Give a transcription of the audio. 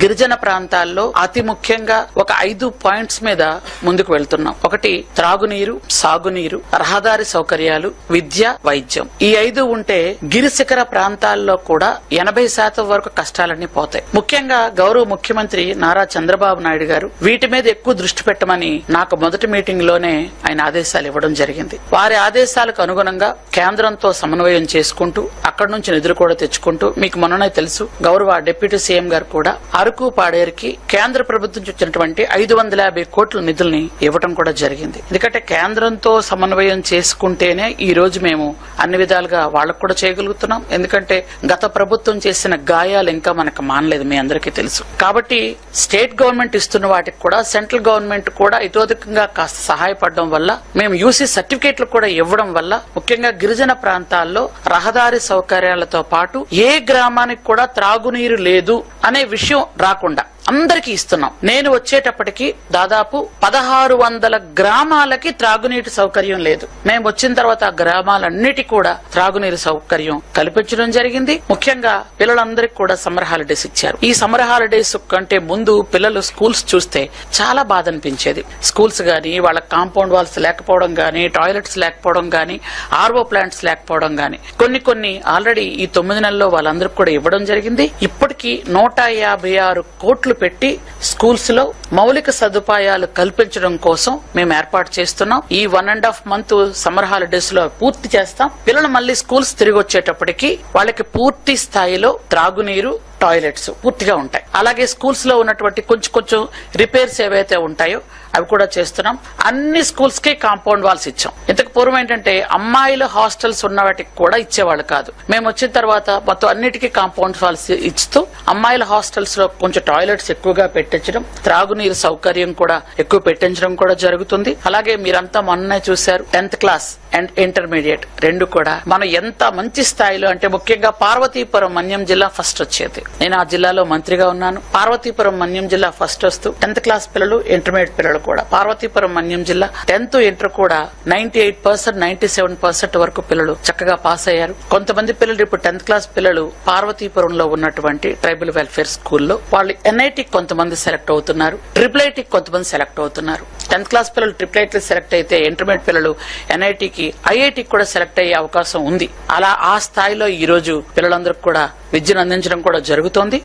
గిరిజన ప్రాంతాల్లో అతి ముఖ్యంగా ఒక 5 పాయింట్స్ మీద ముందుకు వెళ్తున్నాం. ఒకటి త్రాగునీరు, సాగునీరు, రహదారి సౌకర్యాలు, విద్య, వైద్యం. ఈ 5 ఉంటే గిరిశిఖర ప్రాంతాల్లో కూడా 80% వరకు కష్టాలన్నీ పోతాయి. ముఖ్యంగా గౌరవ ముఖ్యమంత్రి నారా చంద్రబాబు నాయుడు గారు వీటి మీద ఎక్కువ దృష్టి పెట్టమని నాకు మొదటి మీటింగ్ లోనే ఆయన ఆదేశాలు ఇవ్వడం జరిగింది. వారి ఆదేశాలకు అనుగుణంగా కేంద్రంతో సమన్వయం చేసుకుంటూ అక్కడి నుంచి నిధులు కూడా తెచ్చుకుంటూ, మీకు మొన్ననే తెలుసు గౌరవ డిప్యూటీ సీఎం గారు కూడా అరకు పాడేరుకి కేంద్ర ప్రభుత్వం ఇచ్చినటువంటి 550 కోట్ల నిధుల్ని ఇవ్వడం కూడా జరిగింది. ఎందుకంటే కేంద్రంతో సమన్వయం చేసుకుంటేనే ఈ రోజు మేము అన్ని విధాలుగా వాళ్ళకు కూడా చేయగలుగుతున్నాం. ఎందుకంటే గత ప్రభుత్వం చేసిన గాయాలు ఇంకా మనకు మానలేదు, మీ అందరికీ తెలుసు. కాబట్టి స్టేట్ గవర్నమెంట్ ఇస్తున్న వాటికి కూడా సెంట్రల్ గవర్నమెంట్ కూడా ఇతోధికంగా కాస్త సహాయపడడం వల్ల, మేము యూసీ సర్టిఫికేట్లు కూడా ఇవ్వడం వల్ల ముఖ్యంగా గిరిజన ప్రాంతాల్లో రహదారి సౌకర్యాలతో పాటు ఏ గ్రామానికి కూడా త్రాగునీరు లేదు అనే విషయం రాకుండా అందరికీ ఇస్తున్నాం. నేను వచ్చేటప్పటికి దాదాపు 1600 గ్రామాలకి త్రాగునీటి సౌకర్యం లేదు. మేము వచ్చిన తర్వాత ఆ గ్రామాలన్నిటి కూడా త్రాగునీరు సౌకర్యం కల్పించడం జరిగింది. ముఖ్యంగా పిల్లలందరికీ కూడా సమ్మర్ హాలిడేస్ ఇచ్చారు. ఈ సమ్మర్ హాలిడేస్ కంటే ముందు పిల్లలు స్కూల్స్ చూస్తే చాలా బాధ అనిపించేది. స్కూల్స్ గానీ, వాళ్ళ కాంపౌండ్ వాల్స్ లేకపోవడం గానీ, టాయిలెట్స్ లేకపోవడం గానీ, ఆర్ఓ ప్లాంట్స్ లేకపోవడం గానీ కొన్ని ఆల్రెడీ ఈ 9 నెలల్లో వాళ్ళందరికీ కూడా ఇవ్వడం జరిగింది. ఇప్పటికీ 156 కోట్లు పెట్టి స్కూల్స్ లో మౌలిక సదుపాయాలు కల్పించడం కోసం మేము ఏర్పాటు చేస్తున్నాం. ఈ 1.5 మంత్ సమ్మర్ హాలిడేస్ లో పూర్తి చేస్తాం. పిల్లలు మళ్ళీ స్కూల్స్ తిరిగి వచ్చేటప్పటికి వాళ్ళకి పూర్తి స్థాయిలో త్రాగునీరు, టాయిలెట్స్ పూర్తిగా ఉంటాయి. అలాగే స్కూల్స్ లో ఉన్నటువంటి కొంచెం రిపేర్స్ ఏవైతే ఉంటాయో అవి కూడా చేస్తున్నాం. అన్ని స్కూల్స్ కి కాంపౌండ్ వాల్స్ ఇచ్చాం. ఇంతకు పూర్వం ఏంటంటే అమ్మాయిల హాస్టల్స్ ఉన్న వాటికి కూడా ఇచ్చేవాళ్ళు కాదు. మేము వచ్చిన తర్వాత మొత్తం అన్నిటికీ కాంపౌండ్ వాల్స్ ఇస్తూ అమ్మాయిల హాస్టల్స్ లో కొంచెం టాయిలెట్స్ ఎక్కువగా పెట్టించడం, త్రాగునీరు సౌకర్యం కూడా ఎక్కువ పెట్టించడం కూడా జరుగుతుంది. అలాగే మీరంతా మొన్నే చూశారు 10th క్లాస్ అండ్ ఇంటర్మీడియట్ 2 కూడా మనం ఎంత మంచి స్థాయిలో, అంటే ముఖ్యంగా పార్వతీపురం మన్యం జిల్లా ఫస్ట్ వచ్చేది. నేను ఆ జిల్లాలో మంత్రిగా ఉన్నాను. పార్వతీపురం మన్యం జిల్లా ఫస్ట్ వస్తూ 10th క్లాస్ పిల్లలు, ఇంటర్మీడియట్ పిల్లలు కూడా పార్వతీపురం మన్యం జిల్లా 10th ఇంటర్ కూడా 98%, 97% వరకు పిల్లలు చక్కగా పాస్ అయ్యారు. కొంతమంది పిల్లలు ఇప్పుడు 10th క్లాస్ పిల్లలు పార్వతీపురంలో ఉన్నటువంటి ట్రైబల్ వెల్ఫేర్ స్కూల్లో వాళ్ళు ఎన్ఐటి కొంతమంది సెలెక్ట్ అవుతున్నారు, ట్రిపుల్ కొంతమంది సెలెక్ట్ అవుతున్నారు. 10th క్లాస్ పిల్లలు ట్రిపుల్ సెలెక్ట్ అయితే ఇంటర్మీడియట్ పిల్లలు ఎన్ఐటికి, ఐఐటికి కూడా సెలెక్ట్ అయ్యే అవకాశం ఉంది. అలా ఆ స్థాయిలో ఈ రోజు పిల్లలందరికీ కూడా విద్యను అందించడం కూడా జరుగుతోంది.